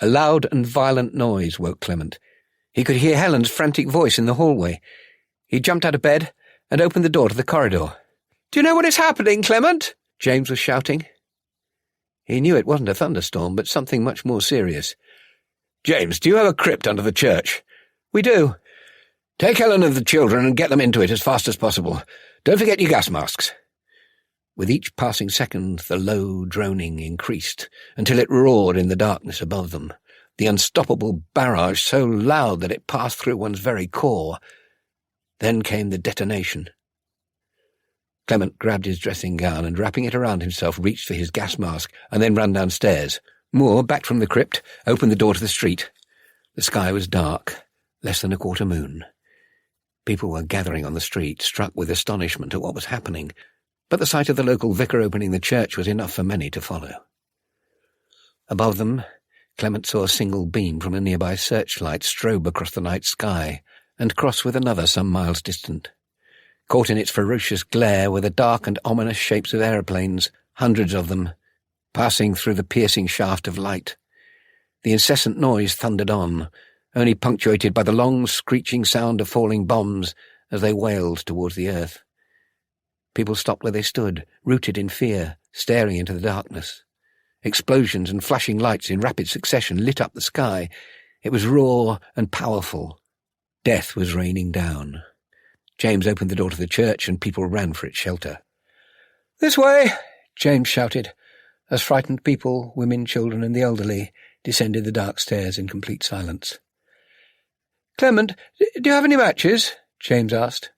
A loud and violent noise woke Clement. He could hear Helen's frantic voice in the hallway. He jumped out of bed and opened the door to the corridor. "Do you know what is happening, Clement?" James was shouting. He knew it wasn't a thunderstorm, but something much more serious. "James, do you have a crypt under the church?" "We do." "Take Helen and the children and get them into it as fast as possible. Don't forget your gas masks." With each passing second, the low droning increased, until it roared in the darkness above them, the unstoppable barrage so loud that it passed through one's very core. Then came the detonation. Clement grabbed his dressing gown and, wrapping it around himself, reached for his gas mask and then ran downstairs. Moore, back from the crypt, opened the door to the street. The sky was dark, less than a quarter moon. People were gathering on the street, struck with astonishment at what was happening, but the sight of the local vicar opening the church was enough for many to follow. Above them, Clement saw a single beam from a nearby searchlight strobe across the night sky and cross with another some miles distant. Caught in its ferocious glare were the dark and ominous shapes of aeroplanes, hundreds of them, passing through the piercing shaft of light. The incessant noise thundered on, only punctuated by the long, screeching sound of falling bombs as they wailed towards the earth. People stopped where they stood, rooted in fear, staring into the darkness. Explosions and flashing lights in rapid succession lit up the sky. It was raw and powerful. Death was raining down. James opened the door to the church and people ran for its shelter. "This way!" James shouted, as frightened people, women, children and the elderly, descended the dark stairs in complete silence. "Clement, do you have any matches?" James asked.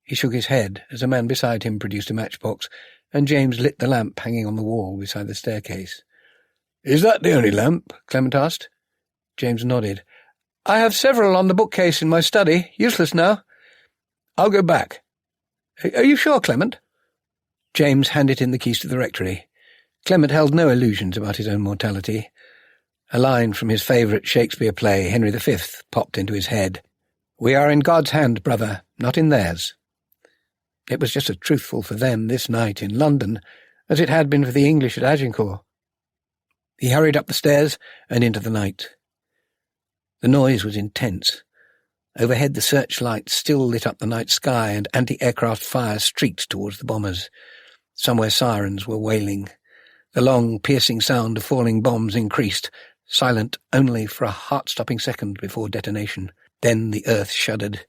He shook his head as a man beside him produced a matchbox, and James lit the lamp hanging on the wall beside the staircase. "Is that the only lamp?" Clement asked. James nodded. "I have several on the bookcase in my study, useless now." "I'll go back." "Are you sure, Clement?" James handed in the keys to the rectory. Clement held no illusions about his own mortality. A line from his favourite Shakespeare play, Henry V, popped into his head. "We are in God's hand, brother, not in theirs." It was just as truthful for them this night in London as it had been for the English at Agincourt. He hurried up the stairs and into the night. The noise was intense. Overhead the searchlights still lit up the night sky, and anti-aircraft fire streaked towards the bombers. Somewhere sirens were wailing. The long, piercing sound of falling bombs increased, silent only for a heart-stopping second before detonation. Then the earth shuddered.